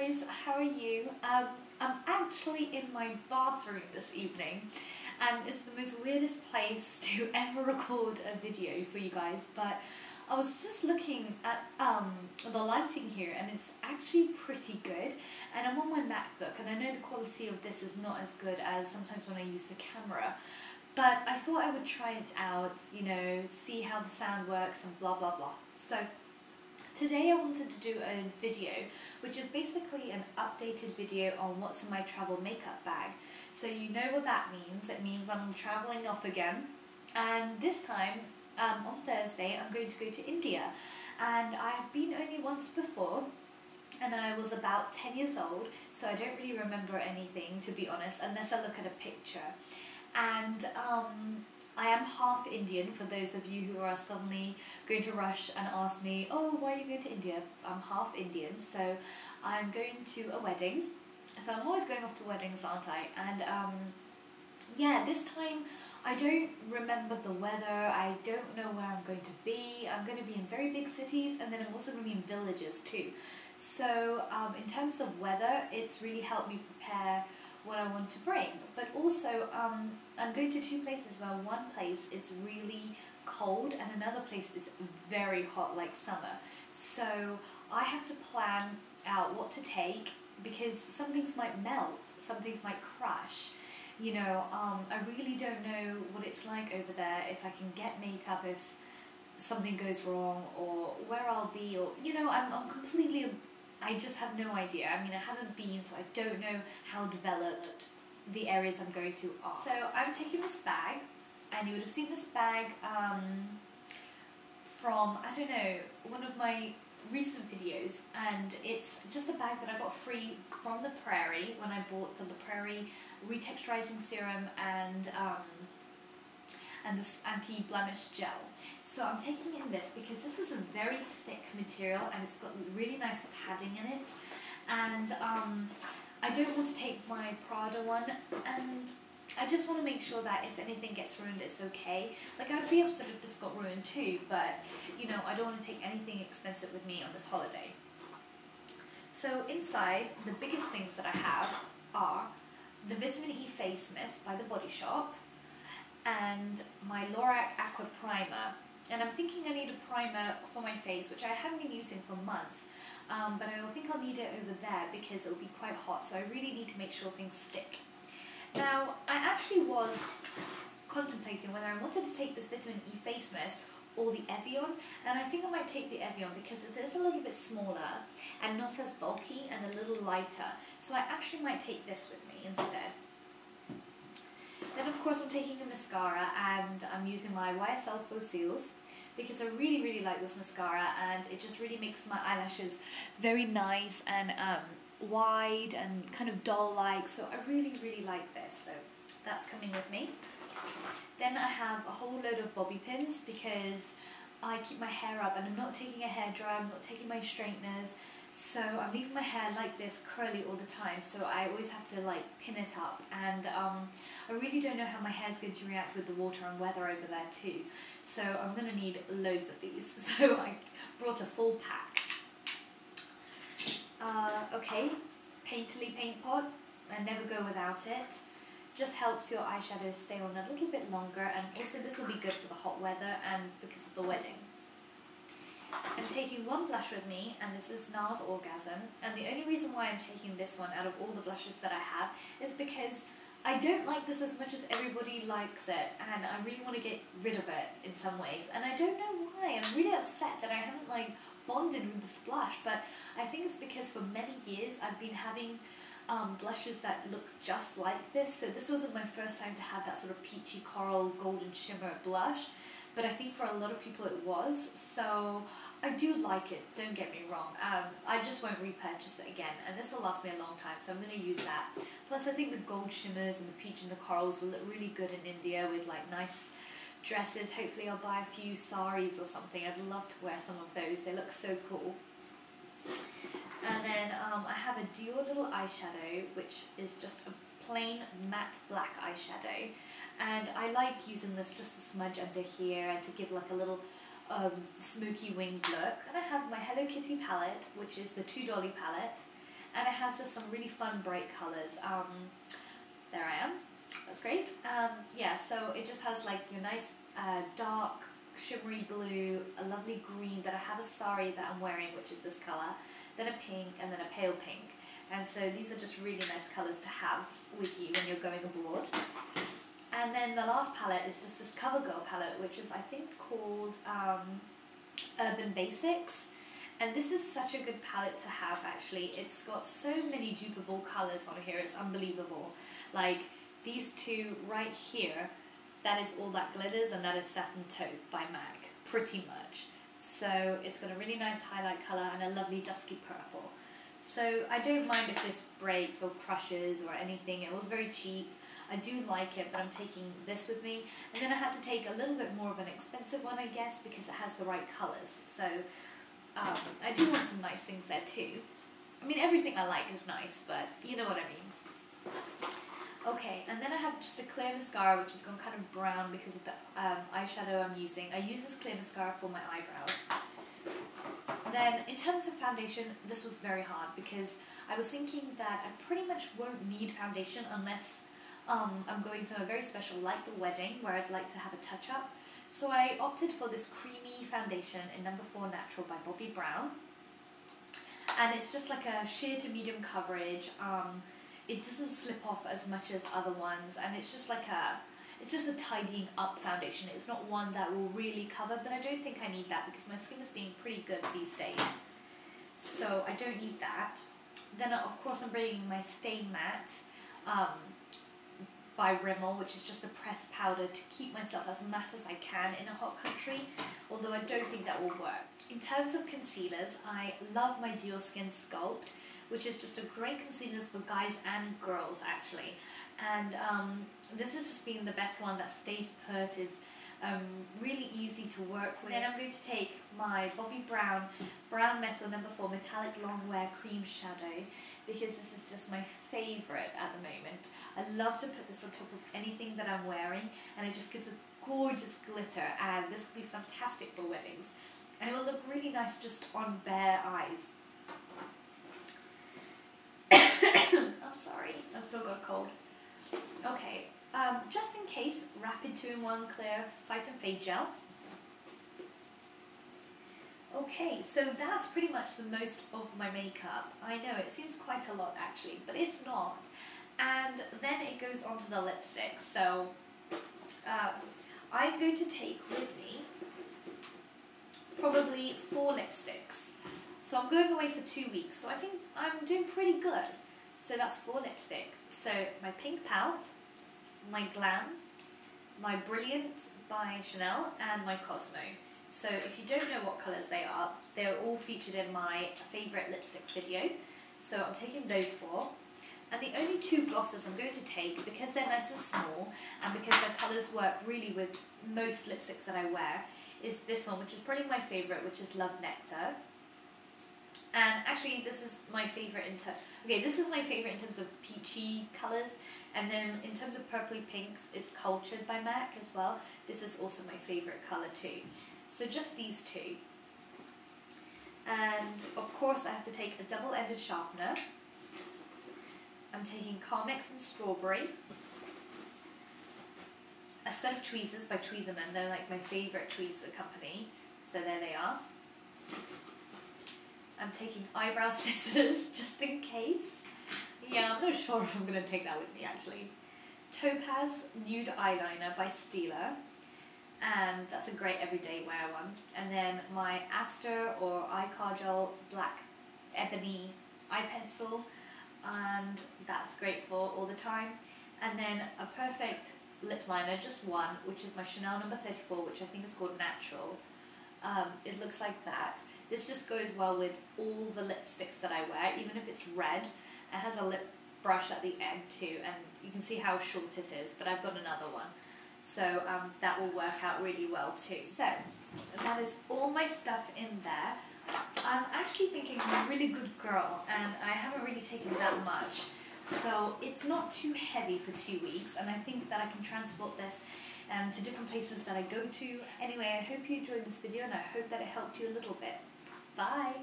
guys, how are you? I'm actually in my bathroom this evening and it's the most weirdest place to ever record a video for you guys, but I was just looking at the lighting here and it's actually pretty good, and I'm on my MacBook and I know the quality of this is not as good as sometimes when I use the camera, but I thought I would try it out, you know, see how the sound works and blah blah blah. So today I wanted to do a video which is basically an updated video on what's in my travel makeup bag. So you know what that means. It means I'm travelling off again, and this time on Thursday I'm going to go to India, and I have been only once before and I was about 10 years old, so I don't really remember anything, to be honest, unless I look at a picture. And I am half Indian, for those of you who are suddenly going to rush and ask me, oh, why are you going to India? I'm half Indian, so I'm going to a wedding. So I'm always going off to weddings, aren't I? And yeah, this time I don't remember the weather, I don't know where I'm going to be. I'm going to be in very big cities, and then I'm also going to be in villages too. So in terms of weather, it's really helped me prepare what I want to bring. But also I'm going to two places where one place it's really cold and another place is very hot, like summer. So I have to plan out what to take, because some things might melt, some things might crash. You know, I really don't know what it's like over there, if I can get makeup, if something goes wrong, or where I'll be, or, you know, I'm completely, I just have no idea. I mean, I haven't been, so I don't know how developed the areas I'm going to are. So I'm taking this bag, and you would have seen this bag from, I don't know, one of my recent videos, and it's just a bag that I got free from La Prairie when I bought the La Prairie retexturizing serum and this anti-blemish gel. So I'm taking in this because this is a very thick material and it's got really nice padding in it, and I don't want to take my Prada one, and I just want to make sure that if anything gets ruined, it's okay. Like, I'd be upset if this got ruined too, but, you know, I don't want to take anything expensive with me on this holiday. So inside, the biggest things that I have are the Vitamin E Face Mist by The Body Shop, and my Lorac Aqua Primer. And I'm thinking I need a primer for my face, which I haven't been using for months, but I think I'll need it over there because it'll be quite hot, so I really need to make sure things stick. Now, I actually was contemplating whether I wanted to take this Vitamin E Face Mist or the Evian, and I think I might take the Evian because it is a little bit smaller and not as bulky and a little lighter, so I actually might take this with me instead. Then of course I'm taking a mascara, and I'm using my YSL Fossiles because I really like this mascara, and it just really makes my eyelashes very nice and wide and kind of doll-like, so I really like this, so that's coming with me. Then I have a whole load of bobby pins because I keep my hair up and I'm not taking a hairdryer, I'm not taking my straighteners, so I'm leaving my hair like this curly all the time, so I always have to like pin it up, and I really don't know how my hair's going to react with the water and weather over there too, so I'm going to need loads of these, so I brought a full pack. Okay, Painterly Paint Pot, I never go without it. Just helps your eyeshadow stay on a little bit longer, and also this will be good for the hot weather and because of the wedding. I'm taking one blush with me, and this is NARS Orgasm, and the only reason why I'm taking this one out of all the blushes that I have is because I don't like this as much as everybody likes it, and I really want to get rid of it in some ways, and I don't know why. I'm really upset that I haven't like bonded with this blush, but I think it's because for many years I've been having blushes that look just like this, so this wasn't my first time to have that sort of peachy coral golden shimmer blush, but I think for a lot of people it was, so I do like it, don't get me wrong. I just won't repurchase it again, and this will last me a long time, so I'm going to use that. Plus I think the gold shimmers and the peach and the corals will look really good in India with like nice dresses. Hopefully I'll buy a few saris or something. I'd love to wear some of those, they look so cool. And then I have a Dior little eyeshadow, which is just a plain matte black eyeshadow, and I like using this just to smudge under here and to give like a little smoky winged look. And I have my Hello Kitty palette, which is the Two Dolly palette, and it has just some really fun bright colours. There I am, that's great. Yeah, so it just has like your nice dark shimmery blue, a lovely green that I have a sari that I'm wearing, which is this colour, then a pink, and then a pale pink. And so these are just really nice colours to have with you when you're going abroad. And then the last palette is just this CoverGirl palette, which is I think called Urban Basics. And this is such a good palette to have actually. It's got so many dupable colours on here, it's unbelievable. Like these two right here, that is All That Glitters, and that is Satin Taupe by MAC, pretty much. So it's got a really nice highlight colour and a lovely dusky purple. So I don't mind if this breaks or crushes or anything. It was very cheap. I do like it, but I'm taking this with me. And then I had to take a little bit more of an expensive one, I guess, because it has the right colours. So I do want some nice things there too. I mean, everything I like is nice, but you know what I mean. Okay, and then I have just a clear mascara, which has gone kind of brown because of the eyeshadow I'm using. I use this clear mascara for my eyebrows. Then, in terms of foundation, this was very hard because I was thinking that I pretty much won't need foundation unless I'm going somewhere very special, like the wedding, where I'd like to have a touch-up. So I opted for this creamy foundation in No. 4 Natural by Bobbi Brown. And it's just like a sheer to medium coverage. It doesn't slip off as much as other ones, and it's just like it's just a tidying up foundation. It's not one that will really cover, but I don't think I need that because my skin is being pretty good these days. So I don't need that. Then of course I'm bringing my Stay Matte by Rimmel, which is just a pressed powder to keep myself as matte as I can in a hot country, although I don't think that will work. In terms of concealers, I love my Dior Skin Sculpt, which is just a great concealer for guys and girls actually. And this has just been the best one that stays put, is really easy to work with. Then I'm going to take my Bobbi Brown Brown Metal No. 4 Metallic Longwear Cream Shadow, because this is just my favourite at the moment. I love to put this on top of anything that I'm wearing, and it just gives a gorgeous glitter, and this will be fantastic for weddings. And it will look really nice just on bare eyes. I'm sorry, I've still got a cold. Okay, just in case, Rapid 2-in-1 Clear Fight and Fade Gel. Okay, so that's pretty much the most of my makeup. I know, it seems quite a lot actually, but it's not. And then it goes on to the lipsticks. So, I'm going to take with me probably 4 lipsticks. So I'm going away for 2 weeks, so I think I'm doing pretty good. So that's 4 lipstick. So my Pink Pout, my Glam, my Brilliant by Chanel, and my Cosmo. So if you don't know what colours they are, they're all featured in my favourite lipsticks video. So I'm taking those 4. And the only 2 glosses I'm going to take, because they're nice and small, and because their colours work really with most lipsticks that I wear, is this one, which is probably my favourite, which is Love Nectar. And actually, this is my favourite this is my favourite in terms of peachy colours. And then in terms of purpley pinks, it's Cultured by MAC as well. This is also my favourite colour too. So just these 2. And of course I have to take a double-ended sharpener. I'm taking Carmex and Strawberry. A set of tweezers by Tweezerman. They're like my favourite tweezer company. So there they are. I'm taking eyebrow scissors, just in case. Yeah, I'm not sure if I'm going to take that with me, actually. Topaz Nude Eyeliner by Stila. And that's a great everyday wear one. And then my Aster or Eye Kajal Black Ebony Eye Pencil. And that's great for all the time. And then a perfect lip liner, just one, which is my Chanel No. 34, which I think is called Natural. It looks like that. This just goes well with all the lipsticks that I wear, even if it's red. It has a lip brush at the end too, and you can see how short it is, but I've got another one. So that will work out really well too. So that is all my stuff in there. I'm actually thinking I'm a really good girl, and I haven't really taken that much. So it's not too heavy for 2 weeks, and I think that I can transport this to different places that I go to. Anyway, I hope you enjoyed this video, and I hope that it helped you a little bit. Bye!